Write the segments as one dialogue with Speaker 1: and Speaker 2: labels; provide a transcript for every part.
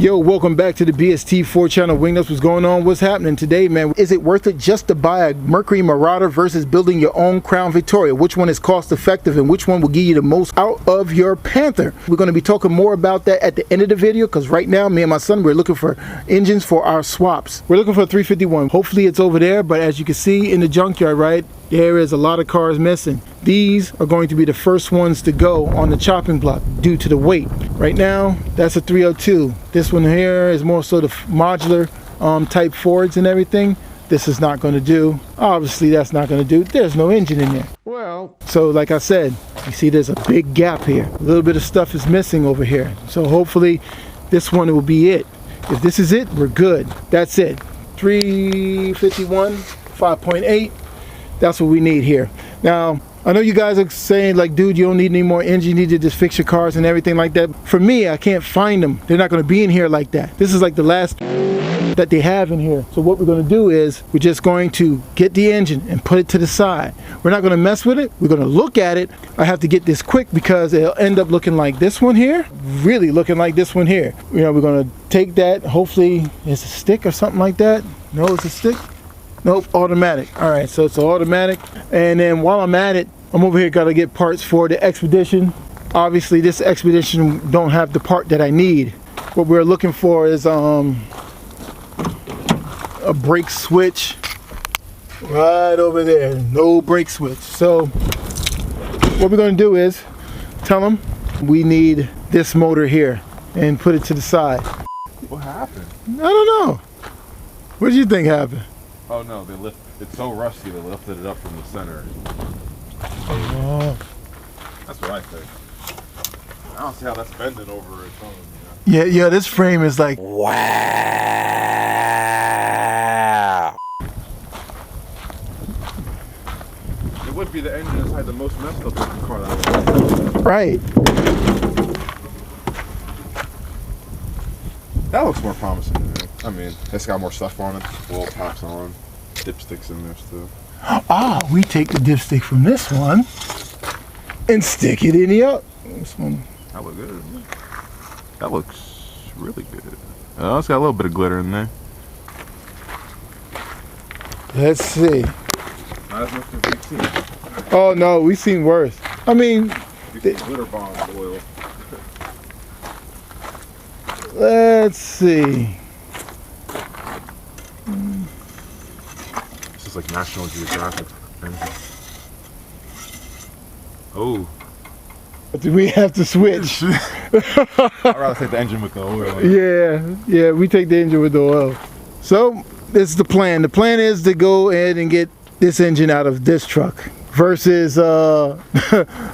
Speaker 1: Yo, welcome back to the BST 4-channel Wingnuts. What's going on? What's happening today, man? Is it worth it just to buy a Mercury Marauder versus building your own Crown Victoria? Which one is cost effective and which one will give you the most out of your Panther? We're going to be talking more about that at the end of the video, because right now me and my son, we're looking for engines for our swaps. We're looking for a 351. Hopefully it's over there, but as you can see in the junkyard, right, there is a lot of cars missing. These are going to be the first ones to go on the chopping block due to the weight. Right now, that's a 302. This one here is more so the modular type Fords and everything. This is not going to do. Obviously, that's not going to do. There's no engine in there. Well, so like I said, you see there's a big gap here. A little bit of stuff is missing over here. So hopefully this one will be it. If this is it, we're good. That's it. 351, 5.8. That's what we need here. Now, I know you guys are saying like, dude, you don't need any more engine, you need to just fix your cars and everything like that. For me, I can't find them. They're not going to be in here like that. This is like the last that they have in here. So what we're going to do is we're just going to get the engine and put it to the side. We're not going to mess with it. We're going to look at it. I have to get this quick because it'll end up looking like this one here, really looking like this one here. You know, we're going to take that. Hopefully it's a stick or something like that. No, it's a stick. Nope, automatic. All right, so it's automatic. And then while I'm at it, I'm over here, gotta get parts for the Expedition. Obviously this Expedition don't have the part that I need. What we're looking for is a brake switch right over there. No brake switch. So what we're gonna do is tell them we need this motor here and put it to the side.
Speaker 2: What happened?
Speaker 1: I don't know. What do you think happened?
Speaker 2: Oh no, it's so rusty they lifted it up from the center.
Speaker 1: Oh.
Speaker 2: That's what I think. I don't see how that's bending over its own,
Speaker 1: you know? Yeah, this frame is like,
Speaker 2: wow. It would be the engine that's had the most messed up looking car that was.
Speaker 1: Right.
Speaker 2: That looks more promising to me. I mean, it's got more stuff on it, wall tops on, dipsticks in there still.
Speaker 1: Ah, we take the dipstick from this one and stick it in the this one.
Speaker 2: That looks good. That looks really good. Oh, it's got a little bit of glitter in there.
Speaker 1: Let's see.
Speaker 2: Not as much as we've seen.
Speaker 1: Oh no, we've seen worse. I mean,
Speaker 2: glitter bomb oil.
Speaker 1: Let's see.
Speaker 2: This is like National Geographic engine. Oh.
Speaker 1: Do we have to switch?
Speaker 2: I'd rather take the engine with the oil.
Speaker 1: Yeah, we take the engine with the oil. So this is the plan. The plan is to go ahead and get this engine out of this truck versus the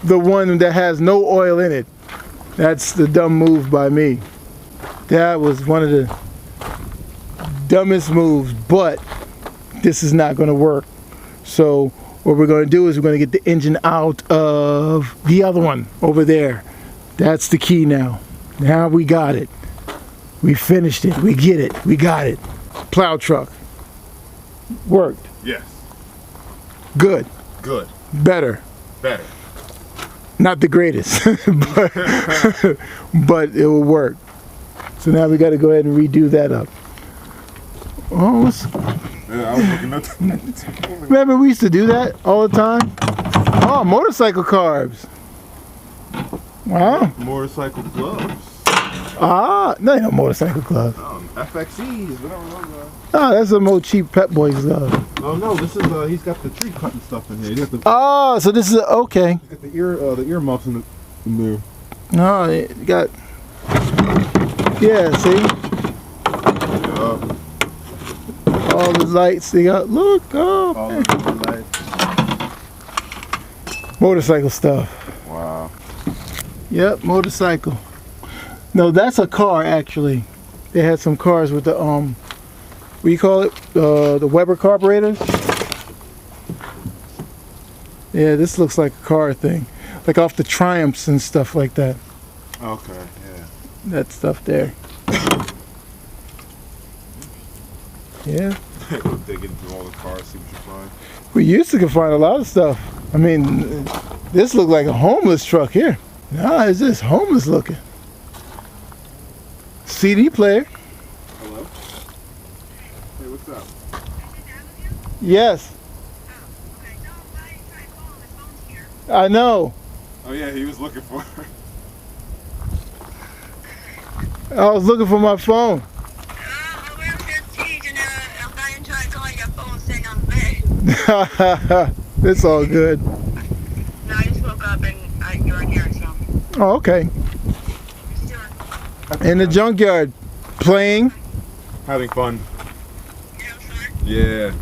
Speaker 1: one that has no oil in it. That's the dumb move by me. That was one of the dumbest moves, but this is not going to work. So what we're going to do is we're going to get the engine out of the other one over there. That's the key now. Now we got it. We finished it. We get it. We got it. Plow truck. Worked.
Speaker 2: Yes.
Speaker 1: Good.
Speaker 2: Good.
Speaker 1: Better.
Speaker 2: Better.
Speaker 1: Not the greatest, but it will work. So now we got to go ahead and redo that up. Oh,
Speaker 2: yeah, I was looking at that.
Speaker 1: Remember we used to do that all the time? Oh, motorcycle carbs. Wow.
Speaker 2: Motorcycle gloves.
Speaker 1: Ah, no motorcycle gloves.
Speaker 2: FXEs, whatever those are.
Speaker 1: Oh, that's some old cheap Pep Boys glove.
Speaker 2: Oh no, this is he's got the tree cutting stuff in here. He's got the,
Speaker 1: oh, so this is okay.
Speaker 2: He's got the ear muffs in there.
Speaker 1: No, you got. Yeah, see. All the lights they got. Look, oh.
Speaker 2: All the lights.
Speaker 1: Motorcycle stuff.
Speaker 2: Wow.
Speaker 1: Yep, motorcycle. No, that's a car actually. They had some cars with the what do you call it? The Weber carburetors. Yeah, this looks like a car thing, like off the Triumphs and stuff like that.
Speaker 2: Okay, yeah.
Speaker 1: That stuff there. Yeah.
Speaker 2: Go digging through all the cars, see what you find.
Speaker 1: We used to find a lot of stuff. I mean, this looked like a homeless truck here. Nah, it's just homeless looking. CD player.
Speaker 2: Hello? Hey, what's up?
Speaker 1: Yes. I know.
Speaker 2: Oh yeah, he was looking for her.
Speaker 1: I was looking for my phone. It's all good.
Speaker 3: No, I just woke up and you're in here, so.
Speaker 1: Oh, okay. In the junkyard, playing.
Speaker 2: Having fun.
Speaker 3: You know, son?
Speaker 2: Yeah.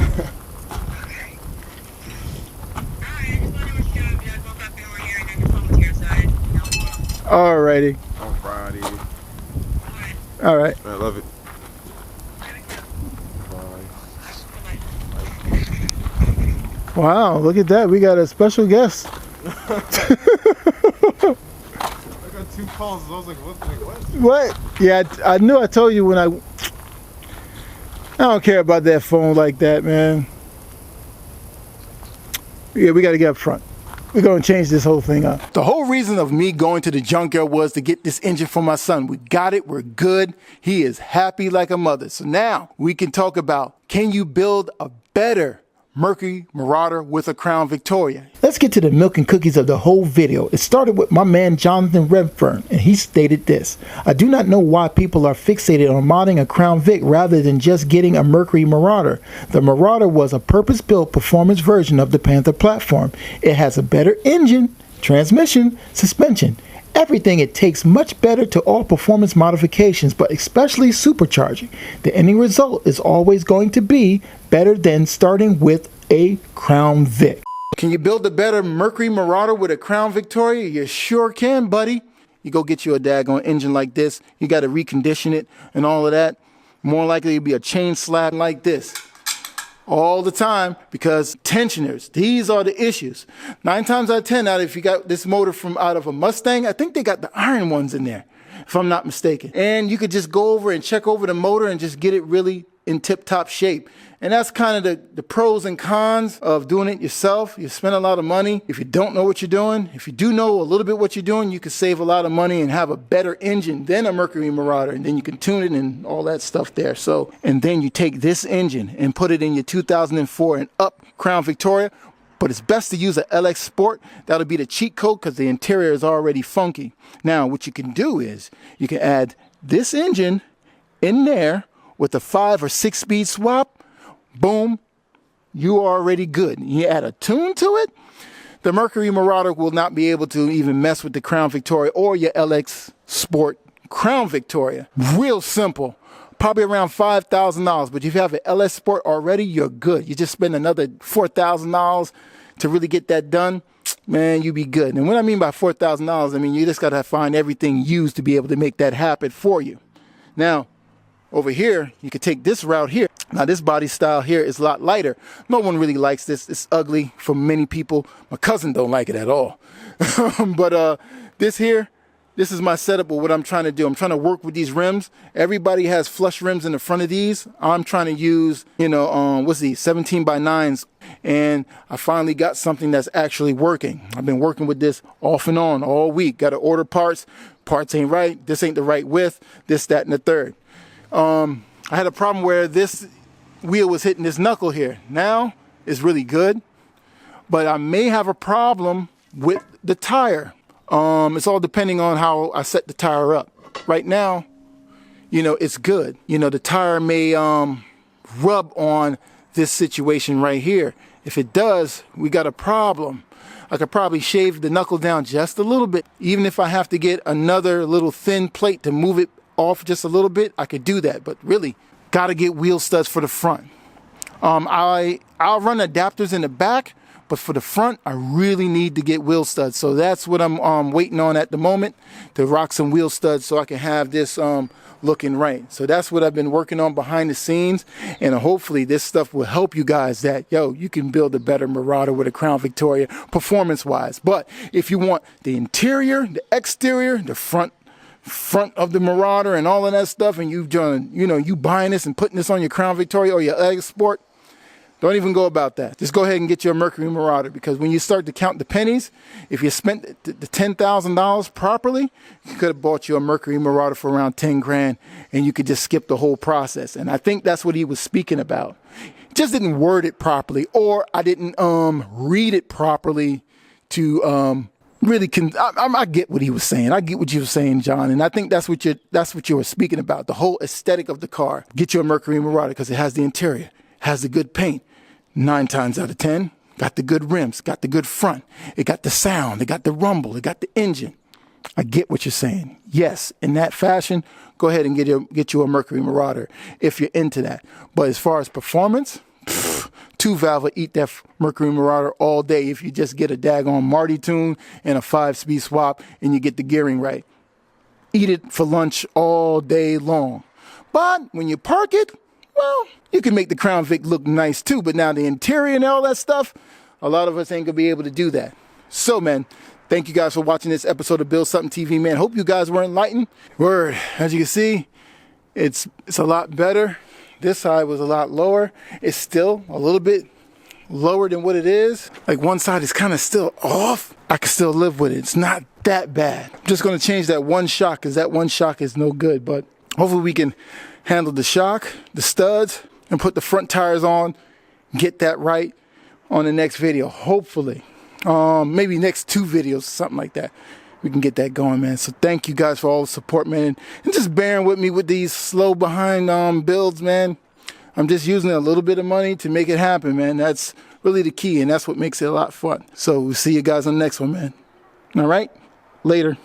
Speaker 3: Okay. Alright, I just wondered what you doing. I woke up and you were here and then your phone was here, so I didn't know what.
Speaker 1: Alrighty.
Speaker 2: On Friday.
Speaker 3: Alright.
Speaker 1: All right.
Speaker 2: I love it.
Speaker 1: Wow, look at that. We got a special guest.
Speaker 2: I got 2 calls. I was like, what?
Speaker 1: What? Yeah, I knew I told you when I don't care about that phone like that, man. Yeah, we got to get up front. We're going to change this whole thing up. The whole reason of me going to the junkyard was to get this engine for my son. We got it. We're good. He is happy like a mother. So now we can talk about, can you build a better Mercury Marauder with a Crown Victoria? Let's get to the milk and cookies of the whole video. It started with my man Jonathan Redfern, and he stated this: I do not know why people are fixated on modding a Crown Vic rather than just getting a Mercury Marauder. The Marauder was a purpose-built performance version of the Panther platform. It has a better engine, transmission, suspension, everything it takes much better to all performance modifications, but especially supercharging. The ending result is always going to be better than starting with a Crown Vic. Can you build a better Mercury Marauder with a Crown Victoria? You sure can, buddy. You go get you a daggone engine like this. You got to recondition it and all of that. More likely it'll be a chain slap like this all the time, because tensioners, these are the issues. 9 times out of 10, if you got this motor from out of a Mustang, I think they got the iron ones in there, if I'm not mistaken. And you could just go over and check over the motor and just get it really in tip-top shape. And that's kind of the pros and cons of doing it yourself. You spend a lot of money if you don't know what you're doing. If you do know a little bit what you're doing, you can save a lot of money and have a better engine than a Mercury Marauder. And then you can tune it and all that stuff there. So, and then you take this engine and put it in your 2004 and up Crown Victoria. But it's best to use an LX Sport. That'll be the cheat code because the interior is already funky. Now, what you can do is you can add this engine in there with a 5 or 6 speed swap. Boom, you are already good. You add a tune to it, the Mercury Marauder will not be able to even mess with the Crown Victoria or your LX Sport Crown Victoria. Real simple. Probably around $5,000, but if you have an LS Sport already, you're good. You just spend another $4,000 to really get that done, man, you be good. And what I mean by $4,000, I mean you just got to find everything used to be able to make that happen for you. Now, over here, you could take this route here. Now, this body style here is a lot lighter. No one really likes this. It's ugly for many people. My cousin don't like it at all. But this here, this is my setup of what I'm trying to do. I'm trying to work with these rims. Everybody has flush rims in the front of these. I'm trying to use, what's these, 17 by 9s. And I finally got something that's actually working. I've been working with this off and on all week. Got to order parts. Parts ain't right. This ain't the right width. This, that, and the third. I had a problem where this wheel was hitting this knuckle here. Now it's really good, but I may have a problem with the tire. It's all depending on how I set the tire up. Right now, it's good. The tire may rub on this situation right here. If it does, we got a problem. I could probably shave the knuckle down just a little bit. Even if I have to get another little thin plate to move it off just a little bit, I could do that. But really, got to get wheel studs for the front. I'll run adapters in the back, but for the front, I really need to get wheel studs. So that's what I'm waiting on at the moment, to rock some wheel studs so I can have this looking right. So that's what I've been working on behind the scenes, and hopefully this stuff will help you guys that, you can build a better Marauder with a Crown Victoria performance-wise. But if you want the interior, the exterior, the front of the Marauder and all of that stuff, and you've done, you buying this and putting this on your Crown Victoria or your LX Sport, Don't even go about that. Just go ahead and get your Mercury Marauder, because when you start to count the pennies, if you spent the $10,000 properly, you could have bought you a Mercury Marauder for around 10 grand and you could just skip the whole process. And I think that's what he was speaking about. Just didn't word it properly, or I didn't read it properly to really I get what he was saying. I get what you were saying, John, and I think that's what you were speaking about. The whole aesthetic of the car. Get your Mercury Marauder because it has the interior, has the good paint. 9 times out of 10, got the good rims, got the good front. It got the sound, it got the rumble, it got the engine. I get what you're saying. Yes, in that fashion, go ahead and get you a Mercury Marauder if you're into that. But as far as performance, 2-valve will eat that Mercury Marauder all day if you just get a daggone Marty tune and a 5-speed swap and you get the gearing right. Eat it for lunch all day long. But when you park it, well, you can make the Crown Vic look nice too, but now the interior and all that stuff, a lot of us ain't gonna be able to do that. So, man, thank you guys for watching this episode of Build Something TV, man. Hope you guys were enlightened. Word, as you can see, it's a lot better. This side was a lot lower. It's still a little bit lower than what it is. Like one side is kind of still off. I can still live with it. It's not that bad. I'm just gonna change that one shock because that one shock is no good, but hopefully we can handle the shock, the studs, and put the front tires on, get that right on the next video, hopefully. Maybe next 2 videos, something like that. We can get that going, man. So thank you guys for all the support, man. And just bearing with me with these slow behind builds, man. I'm just using a little bit of money to make it happen, man. That's really the key, and that's what makes it a lot of fun. So we'll see you guys on the next one, man. All right? Later.